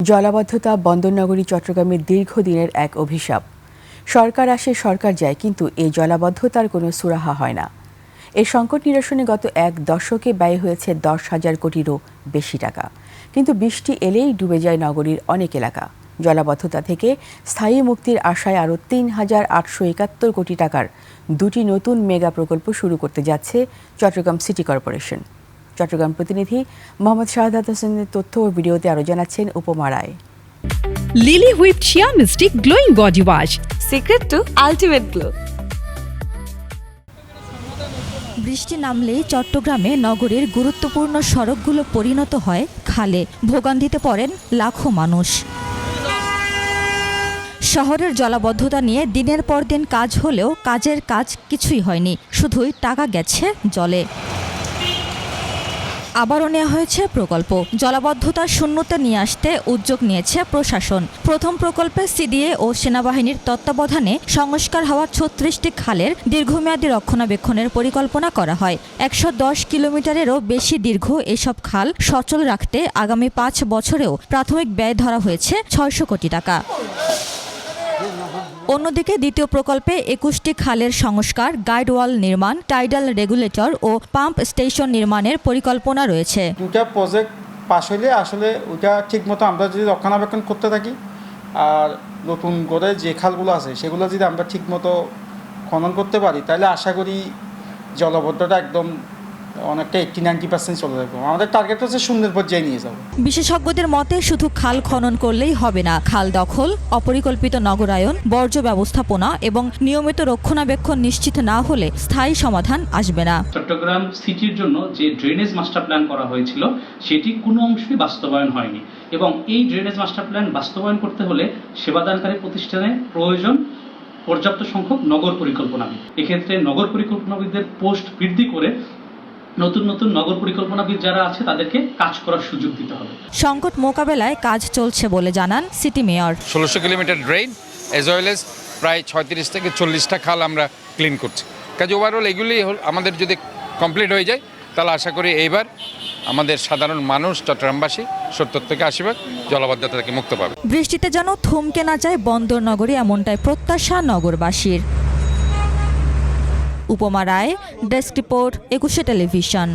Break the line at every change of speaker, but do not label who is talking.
জলাবদ্ধতা বন্দরনগরী চট্টগ্রামের দীর্ঘদিনের এক অভিশাপ। সরকার আসে সরকার যায়, কিন্তু এই জলাবদ্ধতার কোনো সুরাহা হয় না। এই সংকট নিরসনে গত এক দশকে ব্যয় হয়েছে 10,000 কোটিরও বেশি টাকা, কিন্তু বৃষ্টি এলেই ডুবে যায় নগরীর অনেক এলাকা। জলাবদ্ধতা থেকে স্থায়ী মুক্তির আশায় আরও 3,871 কোটি টাকার দুটি নতুন মেগা প্রকল্প শুরু করতে যাচ্ছে চট্টগ্রাম সিটি কর্পোরেশন। চট্টগ্রাম প্রতিনিধি মোহাম্মদ শাহাদাত হোসেনের তথ্য ও ভিডিওতে আরও জানাচ্ছেন Upama Roy.
Lily whipped shea mystic glowing body wash,
secret to ultimate glow.
বৃষ্টি নামলেই চট্টগ্রামে নগরীর গুরুত্বপূর্ণ সড়কগুলো পরিণত হয় খালে। ভোগান্তিতে পড়েন লাখো মানুষ। শহরের জলাবদ্ধতা নিয়ে দিনের পর দিন কাজ হলেও কাজের কাজ কিছুই হয়নি, শুধুই টাকা গেছে জলে। আবারও নেওয়া হয়েছে প্রকল্প। জলাবদ্ধতার শূন্যতা নিয়ে আসতে উদ্যোগ নিয়েছে প্রশাসন। প্রথম প্রকল্পে সিডিএ ও সেনাবাহিনীর তত্ত্বাবধানে সংস্কার হওয়া 36টি খালের দীর্ঘমেয়াদী রক্ষণাবেক্ষণের পরিকল্পনা করা হয়। 110 কিলোমিটারেরও বেশি দীর্ঘ এসব খাল সচল রাখতে আগামী 5 বছরেও প্রাথমিক ব্যয় ধরা হয়েছে 600 কোটি টাকা। অন্যদিকে দ্বিতীয় প্রকল্পে 21টি খালের সংস্কার, গাইড ওয়াল নির্মাণ, টাইডাল রেগুলেটর ও পাম্প স্টেশন নির্মাণের পরিকল্পনা রয়েছে।
দুটা প্রজেক্ট পাশ হইলে আসলে ওইটা ঠিকমতো আমরা যদি রক্ষণাবেক্ষণ করতে থাকি, আর নতুন করে যে খালগুলো আছে সেগুলো যদি আমরা ঠিকমতো খনন করতে পারি, তাহলে আশা করি জলাবদ্ধতা একদম অনেকটা 80-90% চলে যাবে। আমাদের টার্গেট হচ্ছে শূন্যের পর্যায়ে নিয়ে যাব।
বিশেষজ্ঞদের মতে শুধু খাল খনন করলেই হবে না। খাল দখল, অপরিকল্পিত নগরায়ন, বর্জ্য ব্যবস্থাপনা এবং নিয়মিত রক্ষণাবেক্ষণ নিশ্চিত না হলে স্থায়ী সমাধান আসবে না।
চট্টগ্রাম সিটির জন্য যে ড্রেনেজ মাস্টার প্ল্যান করা হয়েছিল সেটি কোনো অংশই বাস্তবায়ন হয়নি, এবং এই ড্রেনেজ মাস্টার প্ল্যান বাস্তবায়ন করতে হলে সেবাদানকারী প্রতিষ্ঠানে প্রয়োজন পর্যাপ্ত সংখ্যক নগর পরিকল্পনাবিদ। এক্ষেত্রে নগর পরিকল্পনাবিদদের পোস্ট বৃদ্ধি করে নতুন নতুন নগর পরিকল্পনাবিদ যারা আছে তাদেরকে কাজ করার সুযোগ দিতে হবে।
সংকট মোকাবেলায় কাজ চলছে বলে জানান city mayor.
1600 kilometre drain as well as প্রায় 36 থেকে 40টা খাল আমরা ক্লিন করছি। কাজে ওভারঅল এগুলি আমাদের যদি কমপ্লিট হয়ে যায়, তাহলে আশা করি এইবার আমাদের সাধারণ মানুষ চট্টগ্রামবাসী 70 থেকে 80% জলাবদ্ধতা থেকে মুক্ত পাবে।
বৃষ্টিতে যেন থমকে না যায় বন্দর নগরী, এমনটাই প্রত্যাশা নগরবাসীর। উপমা রায়, ডেস্ক রিপোর্ট, 21 টেলিভিশন।